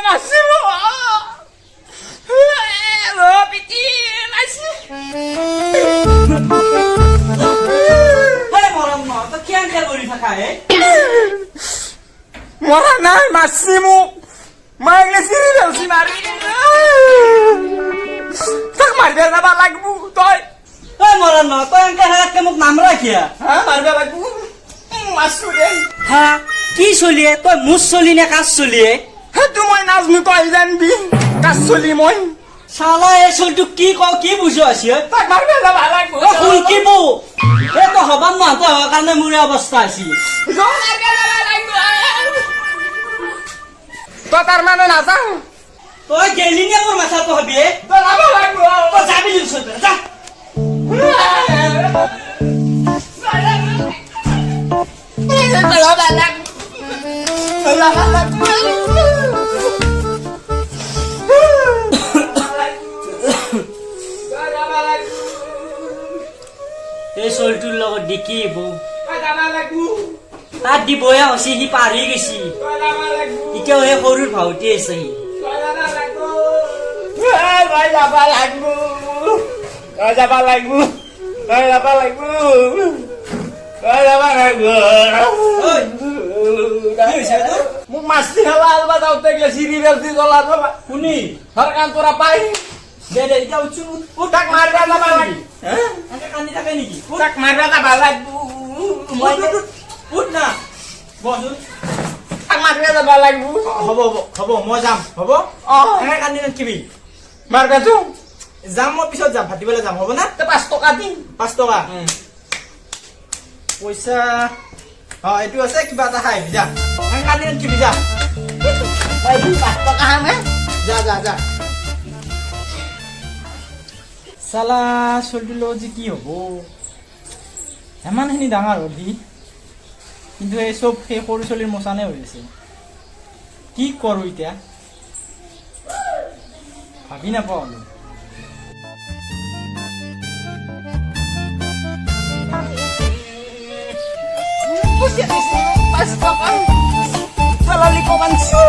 Masimo. Lo piti masih. Hey moram no, to kian dia bori thaka he? Mora nai Masimo. Mangle siri belsi mari. Tak marbe na ba lagbu toy. Hey moram no, to angke halat ke muk nam rakhiya. Ha marbe lagbu. Masu dei. Ha, ki choliye to mus choli ne kas choliye? Ha tu moi naznu toy janbi. Kasuli moi. Sala e soltu ki ko ki bujo asi he? Tak marbe na ba lagbu. O khul ki bu. E to hoban ma to karone mure অবস্থা asi. Jo marbe na ba lagbu. To tar mane na sang. To geli ne mur masa to hobi he? To la ba lagbu. To jabi jul ja. এই চলটোৰ লগত দেখিব তাত দিবহে হচি সি পাৰি গৈছি এতিয়াও সেই সৰুৰ ভাওতে আছে সি মোক মাছটি খালা আলবা যাওঁতে গেলে চিৰি বেলছি জ্বলা ৰবা শুনি সৰকান তোৰা পাই দে এতিয়া উঠছো তাক মাৰিবা যাবা লাগি কান্দি থাকে নেকি তাক মাৰিবা যাবা লাগবো উঠ না বচোন তাক মাৰিবা যাবা লাগবো হ'ব হ'ব হ'ব মই যাম হ'ব এনে কান্দি নাথাকিবি মাৰিবা যো যাম মই পিছত যাম ভাতিবলৈ যাম হ'ব না 5 টকা দিম 5 টকা পইচা এইটো আছে কিবা এটা খাই যা এনে কান্দি নাথাকিবি যা 5 টকা হামে যা যা যা সালা চলটো যে কি হ'ব ইমানখিনি ডাঙৰ হ'লি কিন্তু এই চব সেই সৰু চলিৰ মচানে হৈ আছে কি কৰোঁ এতিয়া ভাবি নাপাওঁ Salali ko man su.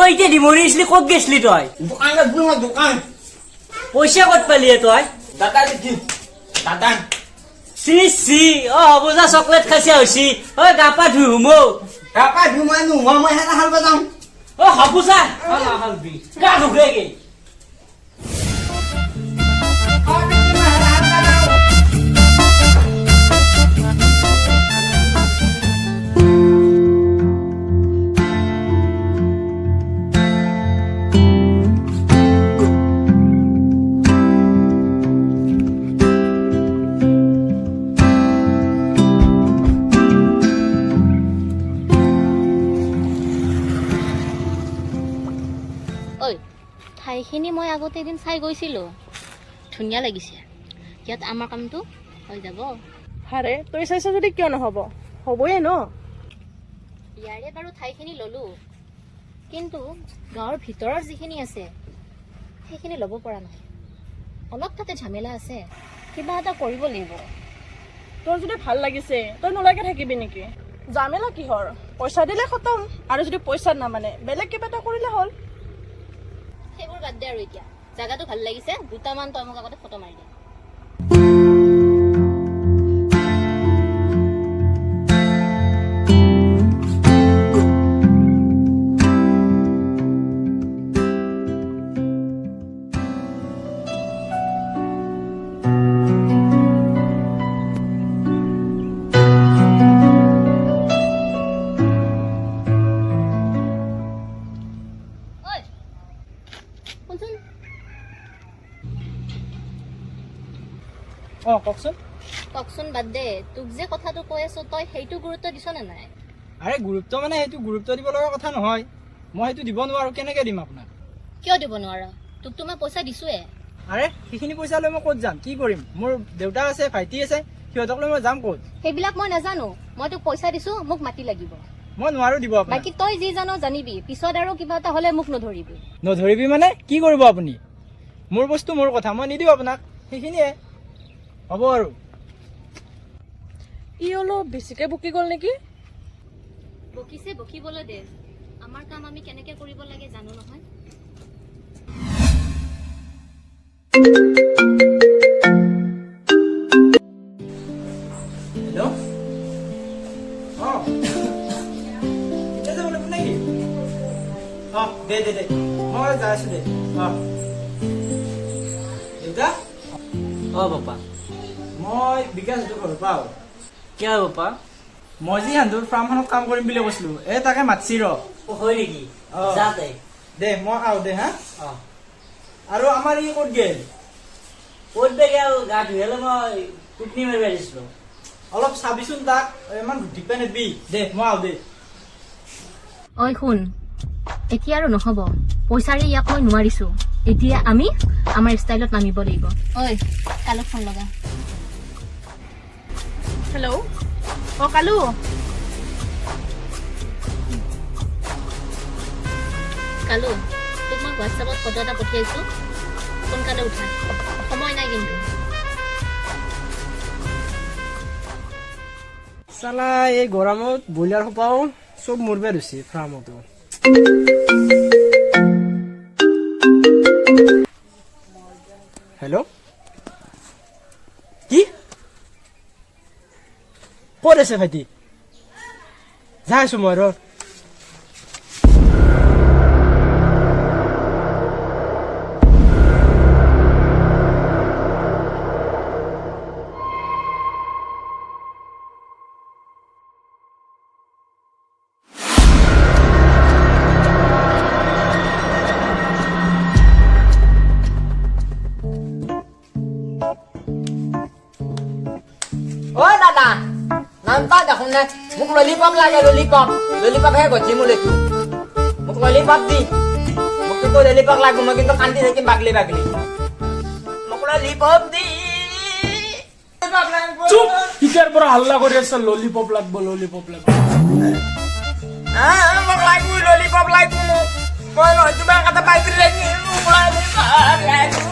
ওই যে ডিমরিসলি কত গেছলি তই Dukan bunga dukan. পইচা কত পালি তই Dada di. Dadan. সি সি বুজা চকলেট খাইছে হৈছি ঐ গা পা ধুই হুমো Dapat dumanu mama hana hal badang. হাবুজা Halbi গা ধুগে ঐ ঠাইখিনি মই আগতে এদিন চাই গৈছিলোঁ ধুনীয়া লাগিছে ইয়াত আমাৰ কামটো হৈ যাব আৰে তুই চাইছ যদি কিয় নহব হবই ন ইয়াৰে বাৰু ঠাইখিনি ল'লোঁ কিন্তু গাঁৱৰ ভিতৰৰ যিখিনি আছে সেইখিনি ল'ব পৰা নাই অলপ তাতে ঝামেলা আছে কিবা এটা কৰিব লাগিব তোৰ যদি ভাল লাগিছে তই নোলাকে থাকিবি নেকি জামেলা কিহৰ পইচা দিলে খতম আৰু যদি পইচা নামানে বেলেগ কিবা এটা কৰিলে হ'ল সেইবোৰ বাদ দে আৰু এতিয়া জাগাটো ভাল লাগিছে দুটামান তই মোক আগতে ফটো মাৰি দে কওকচোন ককচোন বাদ দে তোক যে কথাটো কৈ আছো তই সেইটো গুৰুত্ব দিছ নে নাই আৰে গুৰুত্ব মানে সেইটো গুৰুত্ব দিব লগা কথা নহয় মই সেইটো দিব নোৱাৰো কেনেকৈ দিম আপোনাক কিয় দিব নোৱাৰা তোকতো মই পইচা দিছোৱে আৰে সেইখিনি পইচা লৈ মই ক'ত যাম কি কৰিম মোৰ দেউতা আছে ভাইটি আছে সিহঁতক লৈ মই যাম ক'ত সেইবিলাক মই নাজানো মই তোক পইচা দিছো মোক মাটি লাগিব মই নোৱাৰো দিব আপোনাক বাকী তই যি জানো জানিবি পিছত আৰু কিবা এটা হ'লে মোক নধৰিবি নধৰিবি মানে কি কৰিব আপুনি মোৰ বস্তু মোৰ কথা মই নিদিওঁ আপোনাক সেইখিনিয়ে হ'ব আৰু ই অলপ বেছিকে বকি গ'ল নেকি? বকিছে বকিবলৈ দে, আমাৰ কাম আমি কেনেকে কৰিব লাগে জানো নহয়। হেল্ল' অঁ এতিয়া যাব লাগিব নেকি? অঁ দে মই যাই আছোঁ দে। অঁ দেউতা অঁ বাপা মই বিকাশ হাজোৰ ঘৰৰ পাওঁ। কিয় বাপা? মই যি হান্দুৰ ফাৰ্মখনত কাম কৰিম বুলি কৈছিলোঁ, তাকে মাতছি ৰ। হয় নেকি? অঁ। যা দে। দে মই আহোঁ দে হা। অঁ আৰু আমাৰ ই ক'ত গেল? ক'ত বেগে আৰু গা ধুই মই টোপনি মাৰিব আহিছিলোঁ। অলপ চাবিচোন তাক, ইমান ঢিপে নেদবি। দে মই আহোঁ দে। ঐ শুন, এতিয়া আৰু নহ'ব, পইচাৰে ইয়াক মই নোৱাৰিছো। এতিয়া আমি আমাৰ ষ্টাইলত নামিব লাগিব। ঐ কালক ফোন লগা। হেল্ল', অঁ কালু, কালু তোক মই হোৱাটছএপত ফটো এটা পঠিয়াইছো, সোনকালে উঠা, সময় নাই কিন্তু। চালা এই গৰমত ব্ৰইলাৰ সোপাও চব মৰবে ধৰিছে ফাৰ্মতো। হেল্ল', কি ক'ত আছে ভাইটি? যাই আছো মই ৰ। ঐ দাদা নামটা দেখোন নে, মোক ললিপপ লাগে। ললিপপহে গজি মোৰ এইটো, মোক ললিপপ দি। মোক কিন্তু ললিপপ লাগিব, মই কিন্তু কান্দি থাকিম বাগলি। মোক ললিপপ দি। চুপ, ইতিয়াৰ পৰা হাল্লা কৰি আছে ললিপপ লাগব। মোক লাগিব ললিপপ লাগিব মোক। মই নহয় তোমাৰ কথা পাইছিল নেকি? মোক ললিপপ লাগিব।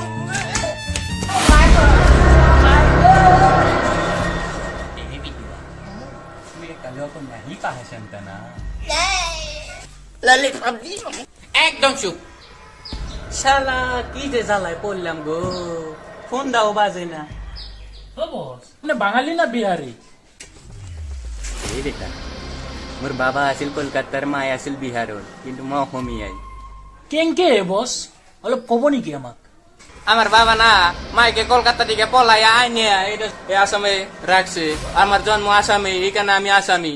ললিপপ দি একদম চুপ। শালা কি যে জ্বালাই পড়লাম গো, ফোন দাও বাজে না। মানে বাঙালি না বিহাৰী? এই বেটা, মোৰ বাবা আছিল কলকাতাৰ, মায়ে আছিল বিহাৰৰ, কিন্তু মই অসমীয়াই। কেংকে বছ অলপ ক'ব নেকি আমাক? আমার বাবা না মাইকে কলকাতা থেকে পলাই আইনে আসামে রাখছে। আমার জন্ম আসামে, এখানে আমি আসামি।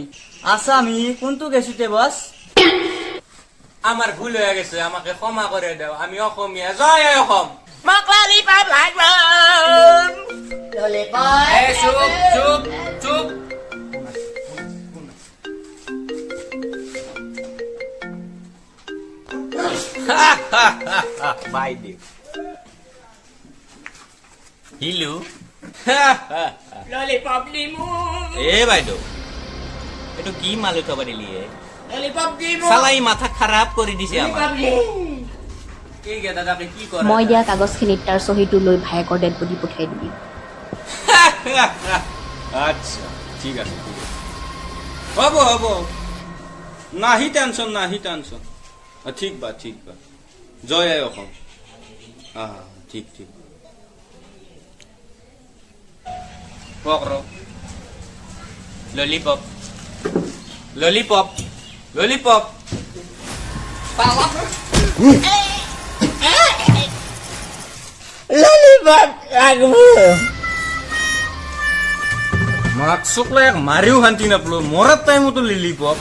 আসামি কোনটো গেছুতে বস? আমার ভুল হয়ে গেছে, আমাকে ক্ষমা করে দাও, আমি অসমীয়া। জয় অসম। মোক ললিপপ লাগিব। ললিপপ এই চুপ চুপ চুপ। বাইদেউ হিলু। ললিপপ দিমু। এ বাইদেউ, এইটো কি মালু থবা দিলি? ললিপপ দিমু। চালাই মাথা খারাপ করে দিছে আমার। এই গে দাদা, আপনি কি করেন? মই দিয়া কাগজখিনিত তাৰ চহীটো লৈ ভায়েকৰ ডেড বডি পঠিয়াই দিবি। আচ্ছা ঠিক আছে, হব নাহি টেনশন। ঠিক বা জয় আই অসম। ঠিক পকর ললিপপ ললিপপ। ললিপপ লাগিব। মাকসুকলে মারিও শান্তি নাপলো, মরার টাইমতো ললিপপ।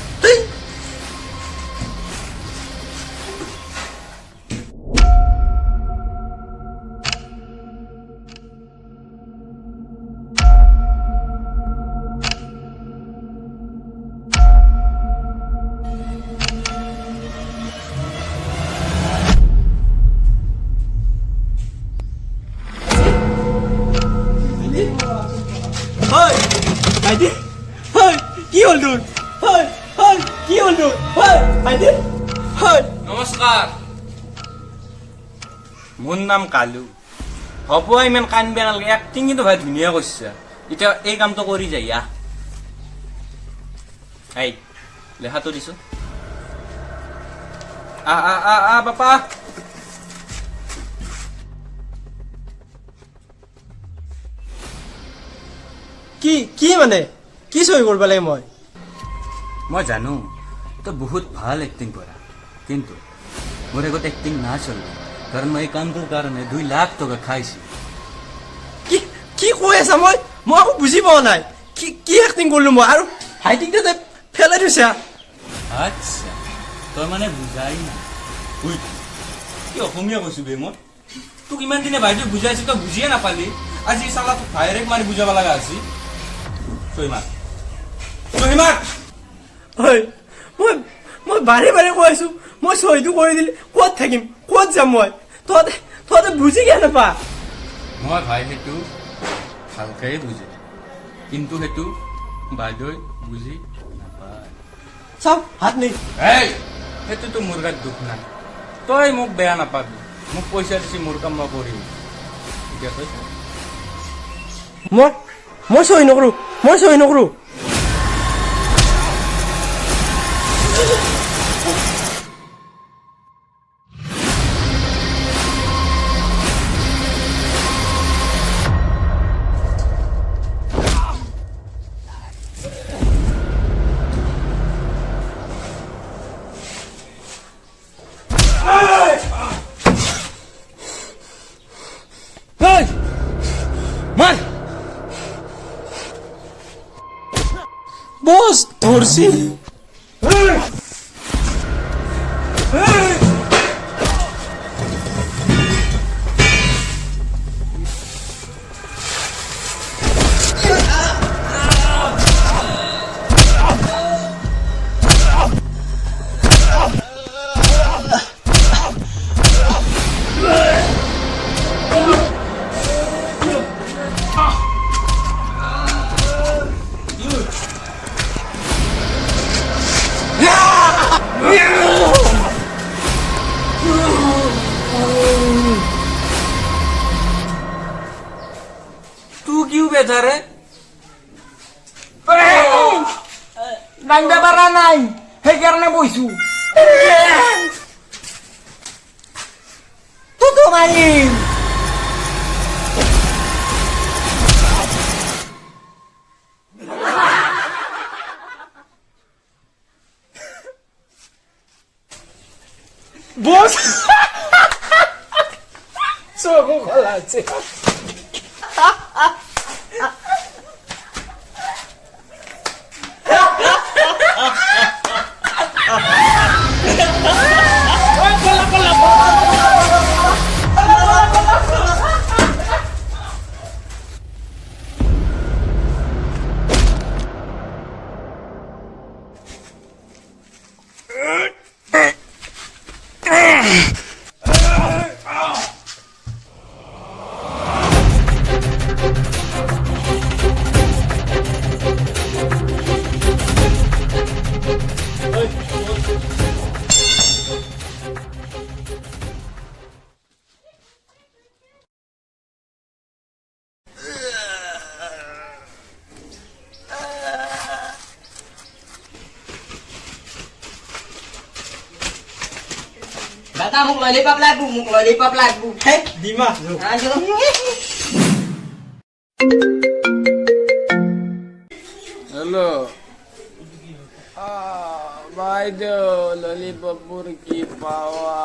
ভাইটি কি হ'ল তোৰ? কি হ'ল তোৰ? ভাইটি নমস্কার, মোর নাম কালু। হ'ব ইমান কান্দিব নালাগে, এক্টিং কিন্তু ভাই ধুনীয়া কৰিছা। এতিয়া এই কামটো কৰি যাই আহ। এই লেখাটো দিছো, বাপা। কি মানে কি চহী কৰিব লাগে মই জানো তই বহুত ভাল এক্টিং কৰা, কিন্তু মোৰ আগত এক্টিং না চলিব, কাৰণ মই এই কামটোৰ কাৰণে 2 লাখ টকা খাইছো। কি কৈ আছা? মই আকৌ বুজি পোৱা নাই। কি এক্টিং কৰিলো মই? আৰু ভাইটিক ফেলাই দিছা? আচ্ছা, তই মানে বুজাই নাই। কি অসমীয়া কৈছো বে মই? তোক ইমান দিনে বাইদেউ বুজাইছো, তই বুজিয়ে নাপালি। আজি চালা তোক ডাইৰেক্ট মাৰি বুজাব লগা আছিল। মই বাৰে কৈ আছো, মই চহীটো কৰি দিলে ক'ত থাকিম, ক'ত যাম মই? তহঁতে বুজি কিয় নাপা? মই ভাই সেইটো ভালকে বুজে, কিন্তু সেইটো বাইদেউ বুজি নাপায়। চাওক হাত নি। সেইটোতো মোৰ গাত দুখ নাই। তই মোক বেয়া নাপাবি, মোক পইচা দিছি মোৰ কাম মই কৰিম। এতিয়া তই মই চহী নকৰো। বস ধরছি। বেজারে দাঙ্গা পারা নাই, সেই কারণে বইছু। তো মারিম বস চোখ খোলা আছে। দাদা মোক ললিপপ লাগবো। হেই দিমা হ্যালো বাইদেউ, ললিপপুর কি পাওয়া?